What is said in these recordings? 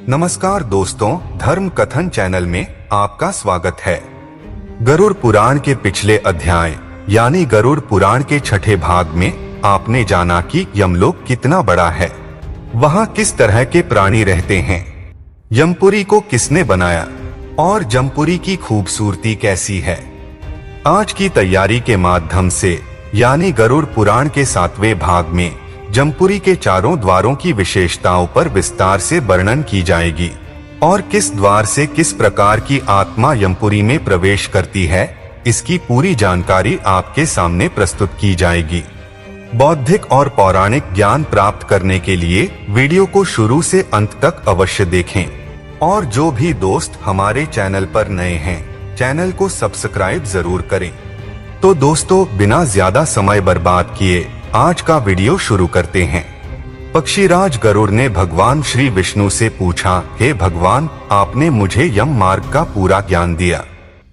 नमस्कार दोस्तों, धर्म कथन चैनल में आपका स्वागत है। गरुड़ पुराण के पिछले अध्याय यानी गरुड़ पुराण के छठे भाग में आपने जाना कि यमलोक कितना बड़ा है, वहाँ किस तरह के प्राणी रहते हैं, यमपुरी को किसने बनाया और जमपुरी की खूबसूरती कैसी है। आज की तैयारी के माध्यम से यानी गरुड़ पुराण के 7वें भाग में जमपुरी के चारों द्वारों की विशेषताओं पर विस्तार से वर्णन की जाएगी और किस द्वार से किस प्रकार की आत्मा यमपुरी में प्रवेश करती है, इसकी पूरी जानकारी आपके सामने प्रस्तुत की जाएगी। बौद्धिक और पौराणिक ज्ञान प्राप्त करने के लिए वीडियो को शुरू से अंत तक अवश्य देखें और जो भी दोस्त हमारे चैनल पर नए हैं, चैनल को सब्सक्राइब जरूर करें। तो दोस्तों, बिना ज्यादा समय बर्बाद किए आज का वीडियो शुरू करते हैं। पक्षीराज गरुड़ ने भगवान श्री विष्णु से पूछा, हे भगवान, आपने मुझे यम मार्ग का पूरा ज्ञान दिया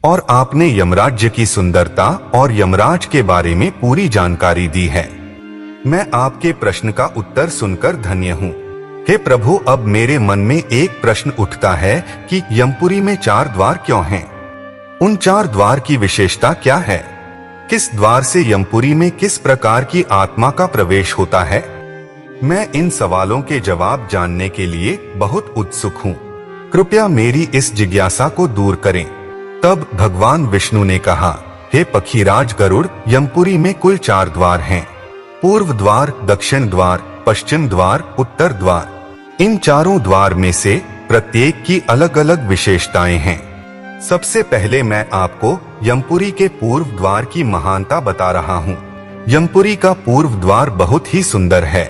और आपने यमराज्य की सुंदरता और यमराज के बारे में पूरी जानकारी दी है। मैं आपके प्रश्न का उत्तर सुनकर धन्य हूँ। हे प्रभु, अब मेरे मन में एक प्रश्न उठता है कि यमपुरी में 4 द्वार क्यों हैं? उन 4 द्वार की विशेषता क्या है? किस द्वार से यमपुरी में किस प्रकार की आत्मा का प्रवेश होता है? मैं इन सवालों के जवाब जानने के लिए बहुत उत्सुक हूँ। कृपया मेरी इस जिज्ञासा को दूर करें। तब भगवान विष्णु ने कहा, हे पक्षीराज गरुड़, यमपुरी में कुल 4 द्वार हैं। पूर्व द्वार, दक्षिण द्वार, पश्चिम द्वार, उत्तर द्वार। इन चारों द्वार में से प्रत्येक की अलग अलग विशेषताएं हैं। सबसे पहले मैं आपको यमपुरी के पूर्व द्वार की महानता बता रहा हूँ। यमपुरी का पूर्व द्वार बहुत ही सुंदर है।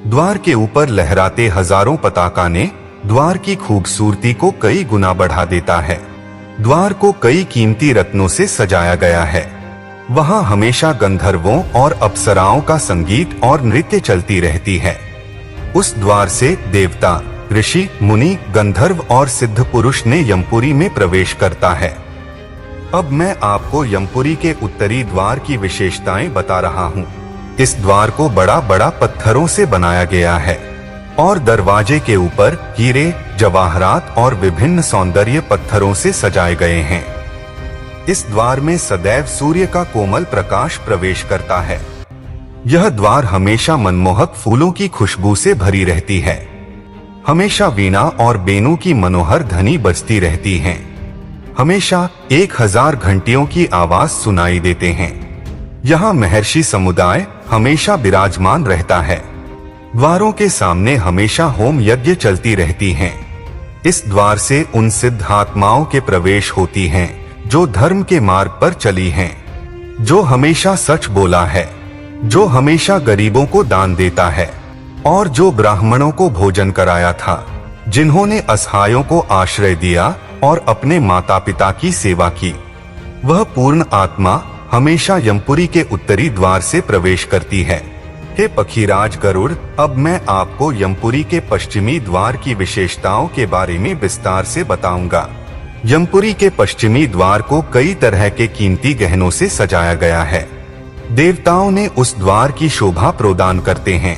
द्वार के ऊपर लहराते हजारों पताका ने द्वार की खूबसूरती को कई गुना बढ़ा देता है। द्वार को कई कीमती रत्नों से सजाया गया है। वहाँ हमेशा गंधर्वों और अप्सराओं का संगीत और नृत्य चलती रहती है। उस द्वार से देवता, ऋषि, मुनि, गंधर्व और सिद्ध पुरुष ने यमपुरी में प्रवेश करता है। अब मैं आपको यमपुरी के उत्तरी द्वार की विशेषताएं बता रहा हूँ। इस द्वार को बड़ा बड़ा पत्थरों से बनाया गया है और दरवाजे के ऊपर हीरे, जवाहरात और विभिन्न सौंदर्य पत्थरों से सजाए गए हैं। इस द्वार में सदैव सूर्य का कोमल प्रकाश प्रवेश करता है। यह द्वार हमेशा मनमोहक फूलों की खुशबू से भरी रहती है। हमेशा वीणा और बेनू की मनोहर ध्वनि बजती रहती हैं। हमेशा 1000 घंटियों की आवाज सुनाई देते हैं। यहाँ महर्षि समुदाय हमेशा विराजमान रहता है। द्वारों के सामने हमेशा होम यज्ञ चलती रहती हैं। इस द्वार से उन सिद्ध आत्माओं के प्रवेश होती हैं जो धर्म के मार्ग पर चली हैं, जो हमेशा सच बोला है, जो हमेशा गरीबों को दान देता है और जो ब्राह्मणों को भोजन कराया था, जिन्होंने असहायों को आश्रय दिया और अपने माता पिता की सेवा की। वह पूर्ण आत्मा हमेशा यमपुरी के उत्तरी द्वार से प्रवेश करती है। हे पक्षीराज गरुड़, अब मैं आपको यमपुरी के पश्चिमी द्वार की विशेषताओं के बारे में विस्तार से बताऊंगा। यमपुरी के पश्चिमी द्वार को कई तरह के कीमती गहनों से सजाया गया है। देवताओं ने उस द्वार की शोभा प्रदान करते हैं।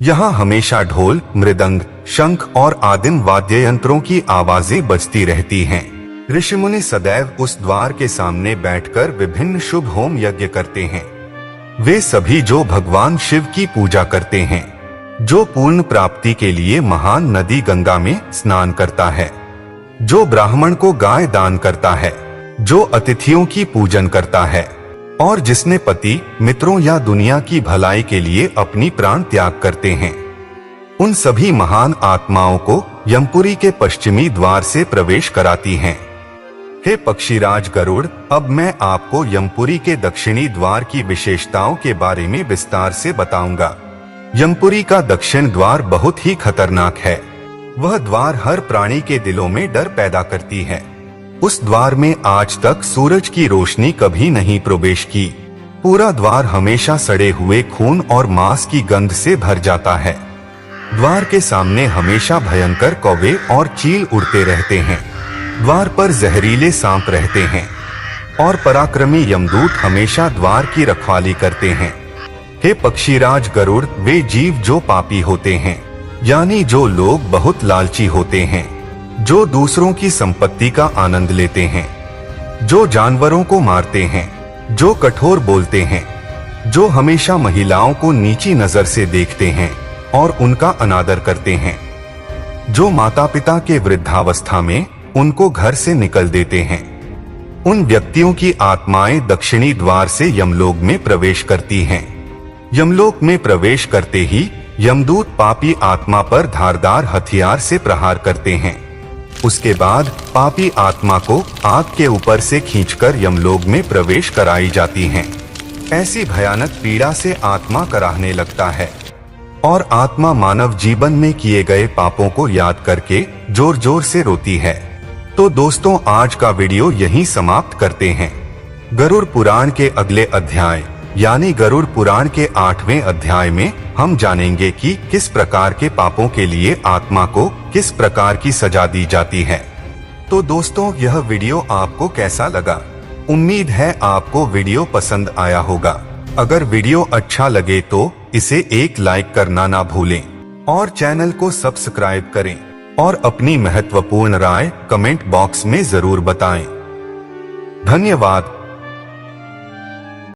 यहाँ हमेशा ढोल, मृदंग, शंख और आदिम वाद्य यंत्रों की आवाजें बजती रहती हैं। ऋषि मुनि सदैव उस द्वार के सामने बैठकर विभिन्न शुभ होम यज्ञ करते हैं। वे सभी जो भगवान शिव की पूजा करते हैं, जो पूर्ण प्राप्ति के लिए महान नदी गंगा में स्नान करता है, जो ब्राह्मण को गाय दान करता है, जो अतिथियों की पूजन करता है और जिसने पति, मित्रों या दुनिया की भलाई के लिए अपनी प्राण त्याग करते हैं, उन सभी महान आत्माओं को यमपुरी के पश्चिमी द्वार से प्रवेश कराती हैं। हे पक्षीराज गरुड़, अब मैं आपको यमपुरी के दक्षिणी द्वार की विशेषताओं के बारे में विस्तार से बताऊंगा। यमपुरी का दक्षिण द्वार बहुत ही खतरनाक है। वह द्वार हर प्राणी के दिलों में डर पैदा करती है। उस द्वार में आज तक सूरज की रोशनी कभी नहीं प्रवेश की। पूरा द्वार हमेशा सड़े हुए खून और मांस की गंध से भर जाता है। द्वार के सामने हमेशा भयंकर कौवे और चील उड़ते रहते हैं। द्वार पर जहरीले सांप रहते हैं और पराक्रमी यमदूत हमेशा द्वार की रखवाली करते हैं। हे पक्षीराज गरुड़, वे जीव जो पापी होते हैं, यानी जो लोग बहुत लालची होते हैं, जो दूसरों की संपत्ति का आनंद लेते हैं, जो जानवरों को मारते हैं, जो कठोर बोलते हैं, जो हमेशा महिलाओं को नीची नजर से देखते हैं और उनका अनादर करते हैं, जो माता पिता के वृद्धावस्था में उनको घर से निकल देते हैं, उन व्यक्तियों की आत्माएं दक्षिणी द्वार से यमलोक में प्रवेश करती हैं। यमलोक में प्रवेश करते ही यमदूत पापी आत्मा पर धारदार हथियार से प्रहार करते हैं। उसके बाद पापी आत्मा को आग के ऊपर से खींचकर यमलोक में प्रवेश कराई जाती हैं। ऐसी भयानक पीड़ा से आत्मा कराहने लगता है और आत्मा मानव जीवन में किए गए पापों को याद करके जोर जोर से रोती है। तो दोस्तों, आज का वीडियो यहीं समाप्त करते हैं। गरुड़ पुराण के अगले अध्याय यानी गरुड़ पुराण के 8वें अध्याय में हम जानेंगे कि किस प्रकार के पापों के लिए आत्मा को किस प्रकार की सजा दी जाती है। तो दोस्तों, यह वीडियो आपको कैसा लगा? उम्मीद है आपको वीडियो पसंद आया होगा। अगर वीडियो अच्छा लगे तो इसे एक लाइक करना ना भूलें और चैनल को सब्सक्राइब करें और अपनी महत्वपूर्ण राय कमेंट बॉक्स में जरूर बताएं। धन्यवाद।